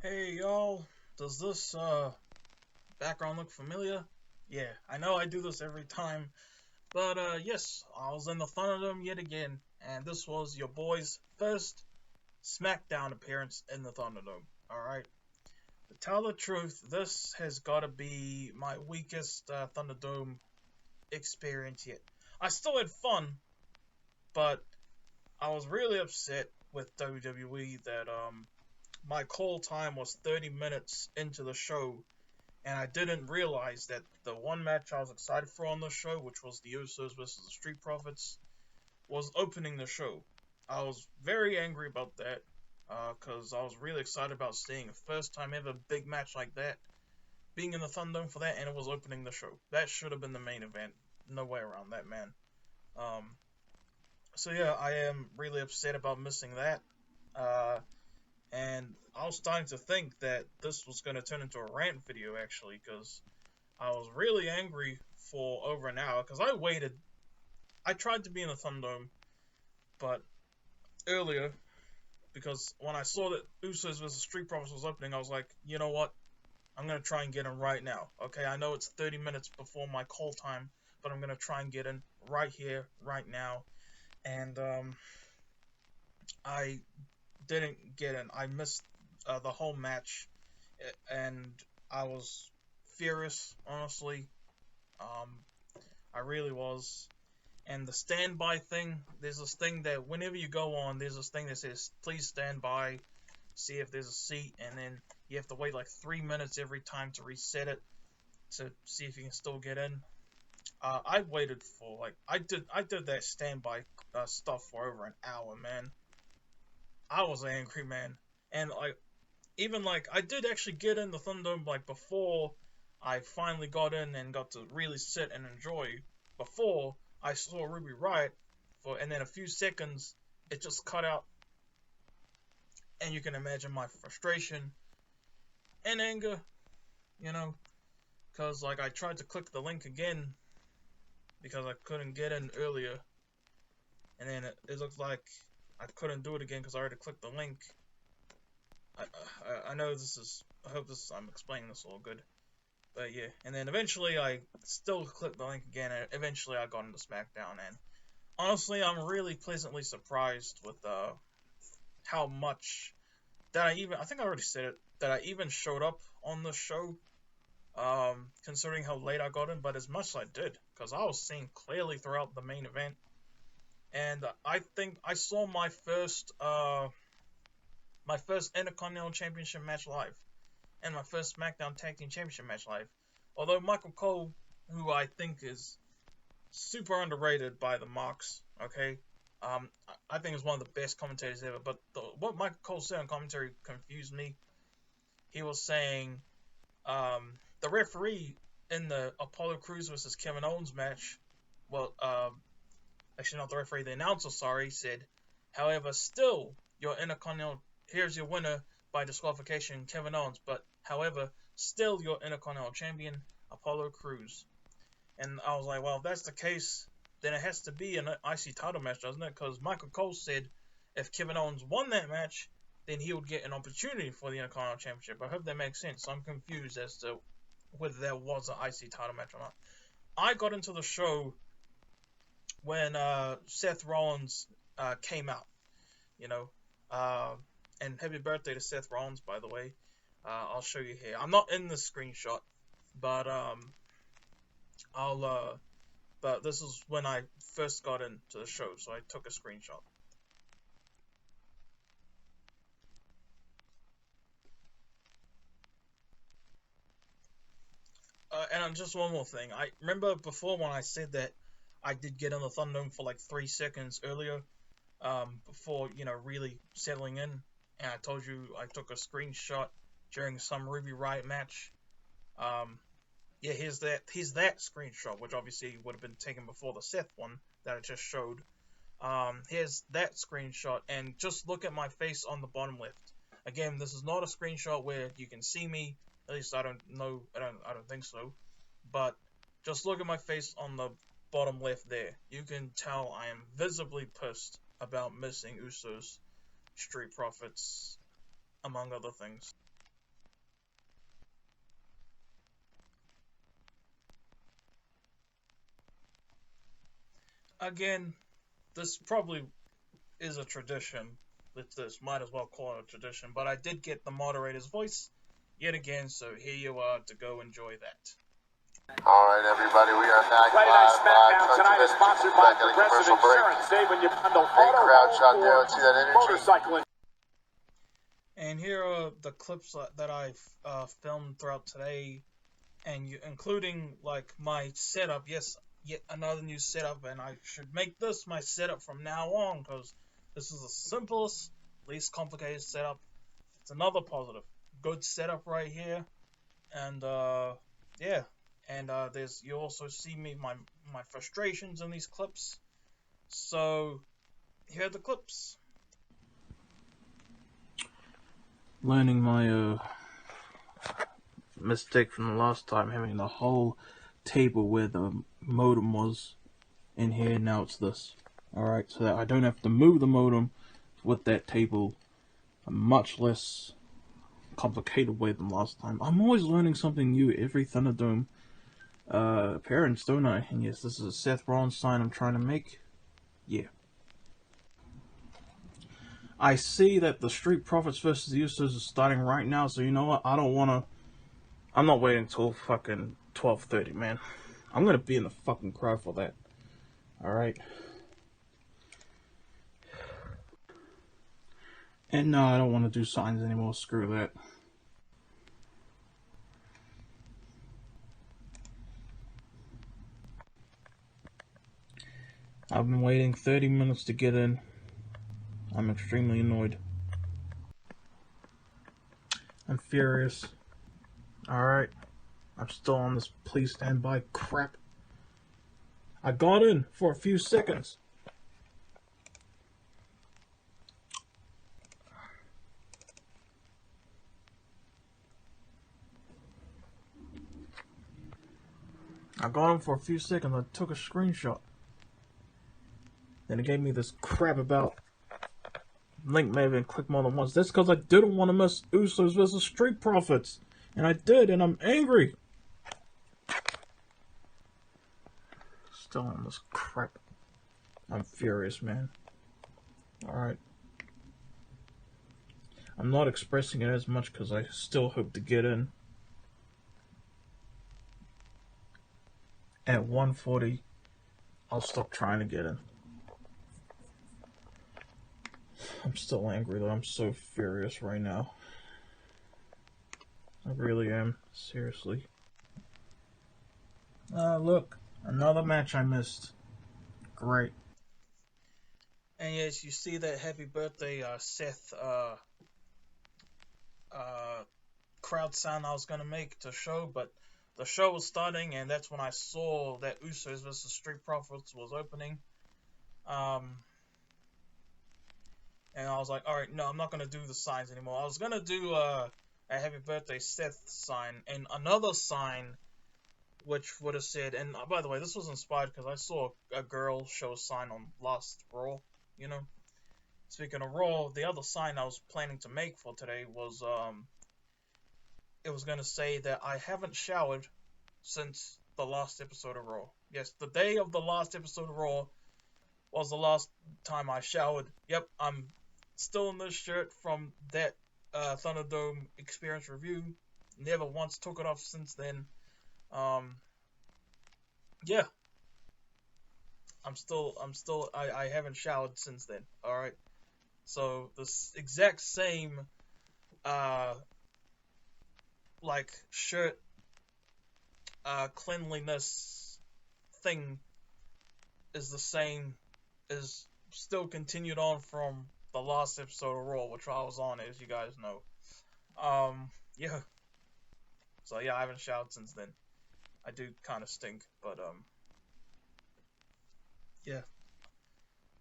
Hey y'all, does this background look familiar? Yeah, I know I do this every time, but yes, I was in the Thunderdome yet again, and this was your boy's first SmackDown appearance in the Thunderdome. Alright, to tell the truth, this has gotta be my weakest Thunderdome experience yet. I still had fun, but I was really upset with WWE that my call time was 30 minutes into the show, and I didn't realize that the one match I was excited for on the show, which was the Usos versus the Street Profits, was opening the show. I was very angry about that, because I was really excited about seeing a first time ever big match like that, being in the Thunderdome for that, and it was opening the show. That should have been the main event. No way around that, man. Um, so yeah, I am really upset about missing that. Uh, and I was starting to think that this was going to turn into a rant video, actually, because I was really angry for over an hour because I waited. I tried to be in the Thunderdome, but earlier, because when I saw that Usos vs Street Profits was opening, I was like, you know what? I'm gonna try and get in right now. Okay, I know it's 30 minutes before my call time, but I'm gonna try and get in right here, right now. And I didn't get in. I missed the whole match, and I was furious, honestly. Um, I really was. And the standby thing, there's this thing that whenever you go on, there's this thing that says, please stand by, see if there's a seat, and then you have to wait like 3 minutes every time to reset it to see if you can still get in. I waited for like I did that standby stuff for over an hour, man. I was angry, man, and like even like I did actually get in the Thunderdome like before I finally got in and got to really sit and enjoy. Before I saw Ruby Riot and then a few seconds it just cut out, and you can imagine my frustration and anger, you know, because like I tried to click the link again because I couldn't get in earlier, and then it looked like I couldn't do it again because I already clicked the link. I know this is, I hope this, I'm explaining this all good. But yeah, and then eventually I still clicked the link again, and eventually I got into SmackDown, and honestly, I'm really pleasantly surprised with how much that I think I already said it, that I even showed up on the show, considering how late I got in, but as much as I did, because I was seeing clearly throughout the main event, and I think I saw my first Intercontinental Championship match live, and my first SmackDown Tag Team Championship match live. Although Michael Cole, who I think is super underrated by the marks, okay? I think is one of the best commentators ever, but what Michael Cole said on commentary confused me. He was saying the referee in the Apollo Crews versus Kevin Owens match, well, actually not the referee, the announcer, sorry, said, however, still, your Intercontinental, here's your winner by disqualification, Kevin Owens, but however, still your Intercontinental Champion, Apollo Crews. And I was like, well, if that's the case, then it has to be an IC title match, doesn't it? Because Michael Cole said if Kevin Owens won that match, then he would get an opportunity for the Intercontinental Championship. I hope that makes sense. I'm confused as to whether there was an IC title match or not. I got into the show when Seth Rollins came out, you know. And happy birthday to Seth Rollins, by the way. I'll show you here. I'm not in the screenshot, but but this is when I first got into the show, so I took a screenshot. And just one more thing. I remember before when I said that I did get in the Thunderdome for like 3 seconds earlier, before, you know, really settling in. And I told you I took a screenshot during some Ruby Riot match. Yeah, here's that screenshot, which obviously would have been taken before the Seth one that I just showed. Here's that screenshot, and just look at my face on the bottom left. Again, this is not a screenshot where you can see me. At least I don't know. I don't think so. But just look at my face on the bottom left there. You can tell I am visibly pissed about missing Usos, Street Profits, among other things. again, this probably is a tradition. This might as well call it a tradition. But I did get the moderator's voice yet again, so here you are to go enjoy that. Alright, everybody, we are back Friday Night SmackDown tonight is sponsored by Progressive Insurance. Save when you bundle auto, crowd shot home, there. or Let's see that energy. motorcycle. And here are the clips that I've filmed throughout today, and including like my setup. Yes, yet another new setup, and I should make this my setup from now on, because this is the simplest, least complicated setup. It's another positive, good setup right here, and yeah. And you also see my frustrations in these clips. So here are the clips. Learning my mistake from the last time, having the whole table where the modem was in here. Now it's this. Alright, so that I don't have to move the modem with that table. A much less complicated way than last time. I'm always learning something new every Thunderdome appearance, don't I? And yes, this is a Seth Rollins sign I'm trying to make. Yeah. I see that the Street Profits versus the Usos is starting right now, so you know what? I'm not waiting till fucking 12:30, man. I'm gonna be in the fucking crowd for that. Alright? And no, I don't want to do signs anymore. Screw that. I've been waiting 30 minutes to get in. I'm extremely annoyed. I'm furious. Alright. I'm still on this please stand by crap. I got in for a few seconds. I took a screenshot. Then it gave me this crap about link may have been clicked more than once. That's because I didn't want to miss Usos versus Street Profits. And I did, and I'm angry. Still on this crap. I'm furious, man. Alright. I'm not expressing it as much because I still hope to get in. At 1:40, I'll stop trying to get in. I'm still angry though. I'm so furious right now. I really am. Seriously. Look. Another match I missed. Great. And yes, you see that happy birthday Seth crowd sound I was gonna make to show, but the show was starting, and that's when I saw that Usos vs. Street Profits was opening. And I was like, alright, no, I'm not gonna do the signs anymore. I was gonna do a happy birthday Seth sign, and another sign which would have said, and by the way, this was inspired because I saw a girl show a sign on last Raw, you know. Speaking of Raw, the other sign I was planning to make for today was, it was gonna say that I haven't showered since the last episode of Raw. Yes, the day of the last episode of Raw was the last time I showered. Yep, I'm still in this shirt from that Thunderdome experience review. Never once took it off since then. Yeah. I haven't showered since then. Alright. So, this exact same, like, shirt, cleanliness thing is the same, is still continued on from the last episode of Raw, which I was on, as you guys know. Yeah. So, yeah, I haven't showered since then. I do kind of stink, but, yeah.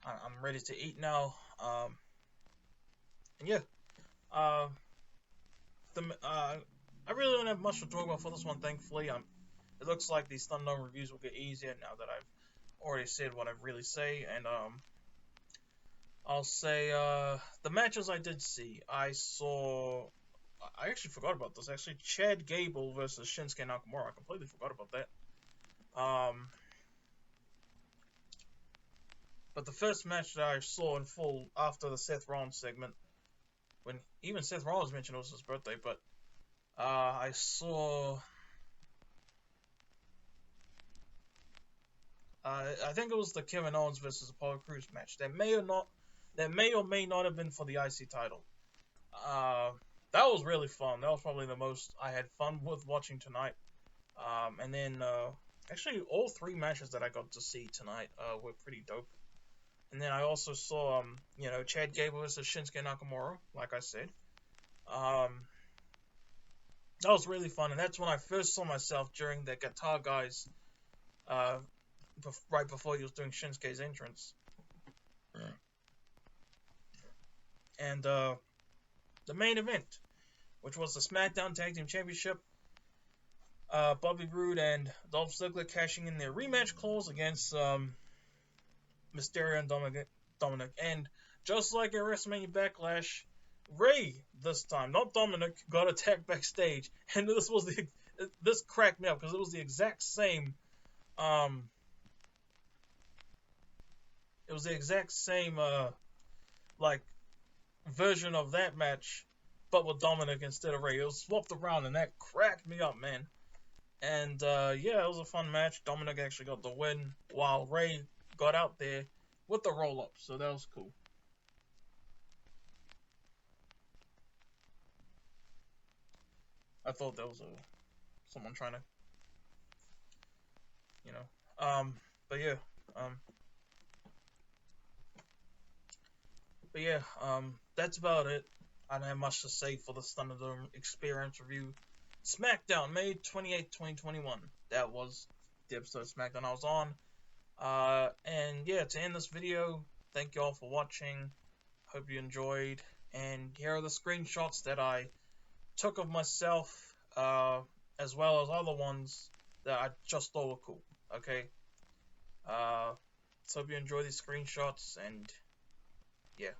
I'm ready to eat now. And yeah. I really don't have much to talk about for this one, thankfully. It looks like these Thunderdome reviews will get easier now that I've already said what I really say, and, I'll say, the matches I did see, I actually forgot about this, actually, Chad Gable versus Shinsuke Nakamura. I completely forgot about that. But the first match that I saw in full after the Seth Rollins segment, when even Seth Rollins mentioned it was his birthday, but I saw. I think it was the Kevin Owens versus Apollo Crews match. That may or may not have been for the IC title. That was really fun. That was probably the most I had fun with watching tonight. And then actually all three matches that I got to see tonight were pretty dope. And then I also saw Chad Gable versus Shinsuke Nakamura, like I said. That was really fun, and that's when I first saw myself during the Guitar Guys, right before he was doing Shinsuke's entrance. And the main event, which was the SmackDown Tag Team Championship, Bobby Roode and Dolph Ziggler cashing in their rematch clause against Mysterio and Dominic. And just like at WrestleMania Backlash, Ray this time, not Dominic, got attacked backstage, and this cracked me up because it was the exact same. It was the exact same like version of that match, but with Dominic instead of Ray. It was swapped around, and that cracked me up, man. And yeah, it was a fun match. Dominic actually got the win, while Ray got out there with the roll-up, so that was cool. I thought that was someone trying to, but yeah, that's about it. I don't have much to say for the Thunderdome Experience review. SmackDown, May 28th, 2021. That was the episode of SmackDown I was on. And yeah, to end this video, thank you all for watching. Hope you enjoyed. And here are the screenshots that I took of myself, as well as other ones that I just thought were cool. Okay. So hope you enjoy these screenshots, and yeah.